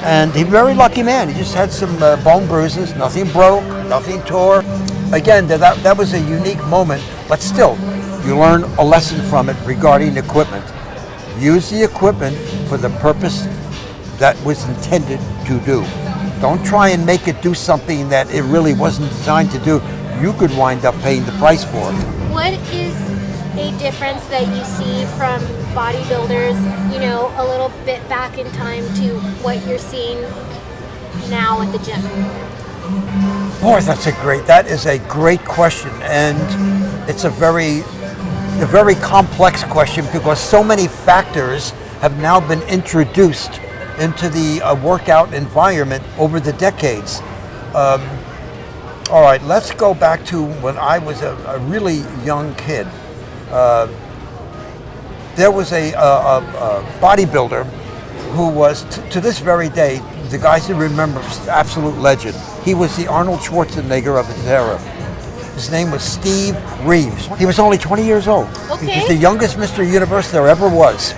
Speaker 1: And he's a very lucky man. He just had some bone bruises. Nothing broke, nothing tore. Again, that was a unique moment. But still, you learn a lesson from it regarding equipment. Use the equipment for the purpose that was intended to do. Don't try and make it do something that it really wasn't designed to do. You could wind up paying the price for it.
Speaker 3: What is a difference that you see from bodybuilders, you know, a little bit back in time to what you're seeing now at the gym?
Speaker 1: Boy, that is a great question, and it's a very complex question because so many factors have now been introduced into the workout environment over the decades. All right, let's go back to when I was a really young kid. There was a bodybuilder who was, to this very day, the guys who remember, absolute legend. He was the Arnold Schwarzenegger of his era. His name was Steve Reeves. He was only 20 years old.
Speaker 3: Okay.
Speaker 1: He was the youngest Mr. Universe there ever was.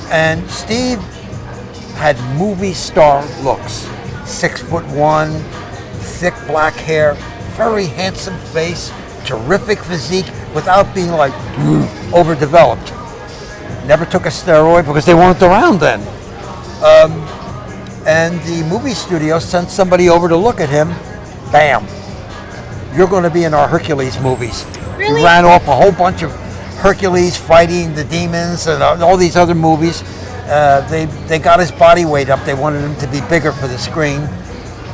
Speaker 1: And Steve had movie star looks. 6'1", thick black hair, very handsome face, terrific physique without being like overdeveloped. Never took a steroid because they weren't around then. And the movie studio sent somebody over to look at him. Bam. You're going to be in our Hercules movies.
Speaker 3: Really?
Speaker 1: He ran off a whole bunch of Hercules fighting the demons and all these other movies. They got his body weight up. They wanted him to be bigger for the screen.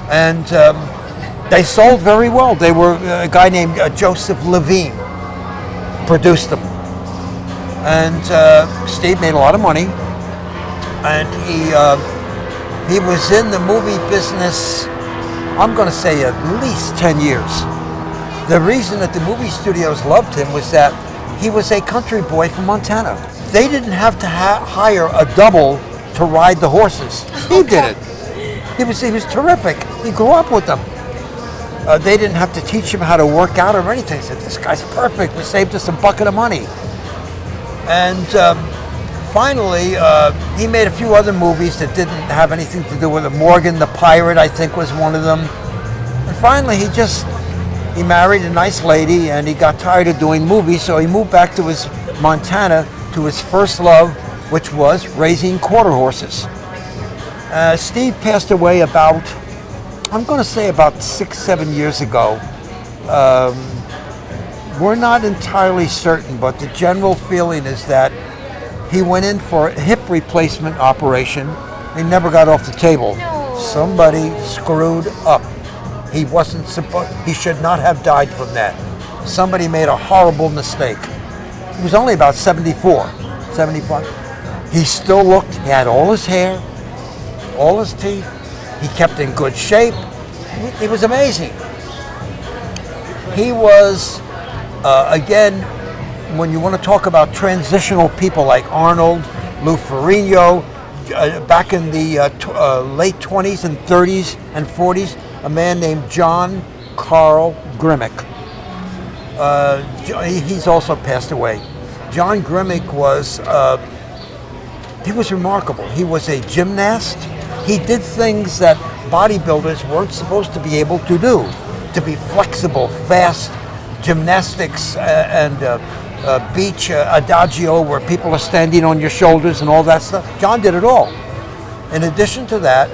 Speaker 1: And they sold very well. They were a guy named Joseph Levine produced them. And Steve made a lot of money. And he was in the movie business, I'm going to say at least 10 years. The reason that the movie studios loved him was that he was a country boy from Montana. They didn't have to hire a double to ride the horses. He did it. He was terrific. He grew up with them. They didn't have to teach him how to work out or anything. They said, this guy's perfect. We saved us a bucket of money. And finally, he made a few other movies that didn't have anything to do with it. Morgan the Pirate, I think, was one of them. And finally, he married a nice lady, and he got tired of doing movies, so he moved back to his Montana, to his first love, which was raising quarter horses. Steve passed away about 6-7 years ago. We're not entirely certain, but the general feeling is that he went in for a hip replacement operation. He never got off the table.
Speaker 3: No.
Speaker 1: Somebody screwed up. He wasn't supposed. He should not have died from that. Somebody made a horrible mistake. He was only about 74, 75. He still looked. He had all his hair, all his teeth. He kept in good shape. He was amazing. He was, again, when you want to talk about transitional people like Arnold, Lou Ferrigno, back in the late 20s and 30s and 40s, a man named John Carl Grimmick. He's also passed away. John Grimmick was, he was remarkable. He was a gymnast. He did things that bodybuilders weren't supposed to be able to do, to be flexible, fast, gymnastics and beach adagio where people are standing on your shoulders and all that stuff. John did it all. In addition to that,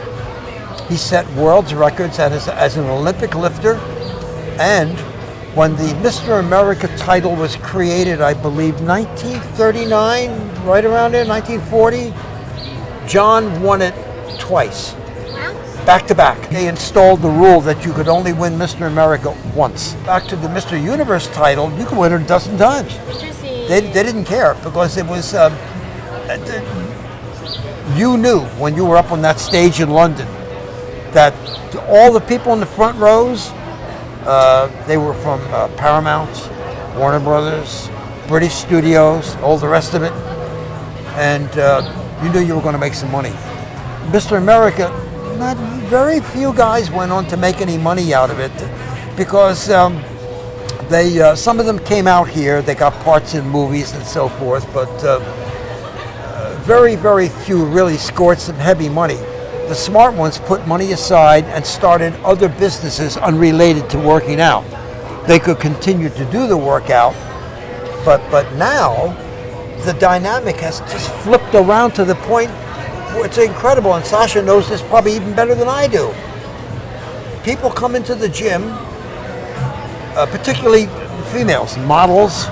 Speaker 1: he set world's records as an Olympic lifter, and when the Mr. America title was created, I believe 1939, right around there, 1940, John won it twice, back to back. They installed the rule that you could only win Mr. America once. Back to the Mr. Universe title, you could win it a dozen times.
Speaker 3: Interesting.
Speaker 1: They didn't care because it was, you knew when you were up on that stage in London that all the people in the front rows, they were from Paramount, Warner Brothers, British Studios, all the rest of it, and you knew you were going to make some money. Mr. America, not very few guys went on to make any money out of it because they some of them came out here, they got parts in movies and so forth, but very, very few really scored some heavy money. The smart ones put money aside and started other businesses unrelated to working out. They could continue to do the workout, but now the dynamic has just flipped around to the point where it's incredible, and Sasha knows this probably even better than I do. People come into the gym, particularly females, models,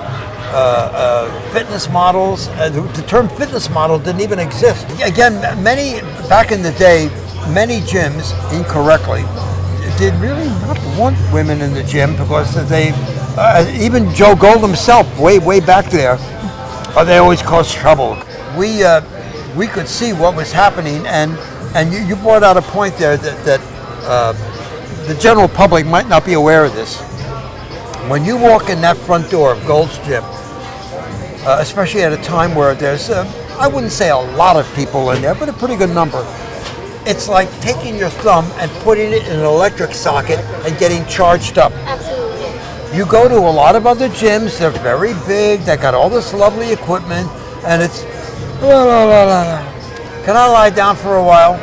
Speaker 1: fitness models. The term fitness model didn't even exist. Again, back in the day, many gyms, incorrectly, did really not want women in the gym because they, even Joe Gold himself, way back there, they always caused trouble. We could see what was happening, and you brought out a point there that the general public might not be aware of this. When you walk in that front door of Gold's Gym, especially at a time where there's, I wouldn't say a lot of people in there, but a pretty good number. It's like taking your thumb and putting it in an electric socket and getting charged up.
Speaker 3: Absolutely.
Speaker 1: You go to a lot of other gyms, they're very big, they got all this lovely equipment, and it's, blah, blah, blah, blah. Can I lie down for a while?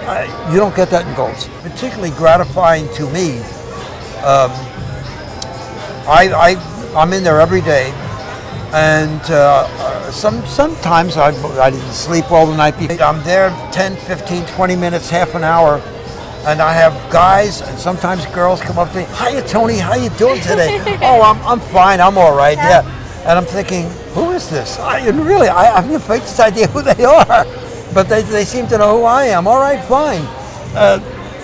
Speaker 1: You don't get that in Gold's. Particularly gratifying to me. I'm in there every day, and sometimes I didn't sleep well the night before. I'm there 10, 15, 20 minutes, half an hour, and I have guys and sometimes girls come up to me, "Hiya, Tony, how you doing today?" "Oh, I'm fine, I'm all right, yeah." And I'm thinking, who is this? I have the faintest idea who they are, but they seem to know who I am. All right, fine.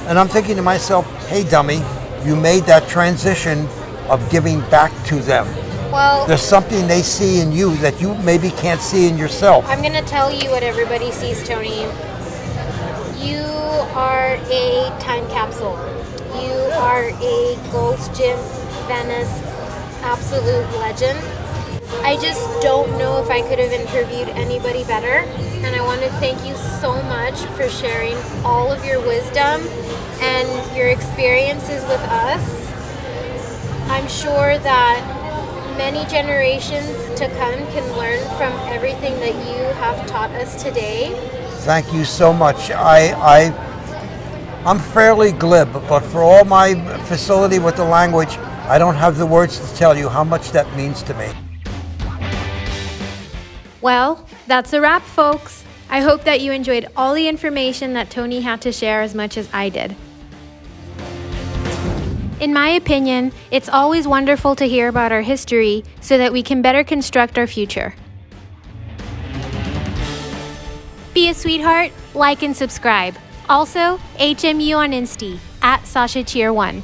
Speaker 1: And I'm thinking to myself, hey, dummy, you made that transition of giving back to them.
Speaker 3: Well,
Speaker 1: there's something they see in you that you maybe can't see in yourself.
Speaker 3: I'm going to tell you what everybody sees, Tony. You are a time capsule. You are a Gold's Gym Venice absolute legend. I just don't know if I could have interviewed anybody better, and I want to thank you so much for sharing all of your wisdom and your experiences with us. I'm sure that many generations to come can learn from everything that you have taught us today.
Speaker 1: Thank you so much. I'm fairly glib, but for all my facility with the language, I don't have the words to tell you how much that means to me.
Speaker 2: Well, that's a wrap, folks. I hope that you enjoyed all the information that Tony had to share as much as I did. In my opinion, it's always wonderful to hear about our history so that we can better construct our future. Be a sweetheart, like and subscribe. Also, HMU on Insta, @SashaCheer1.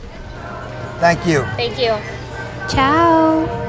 Speaker 1: Thank you.
Speaker 3: Thank you.
Speaker 2: Ciao.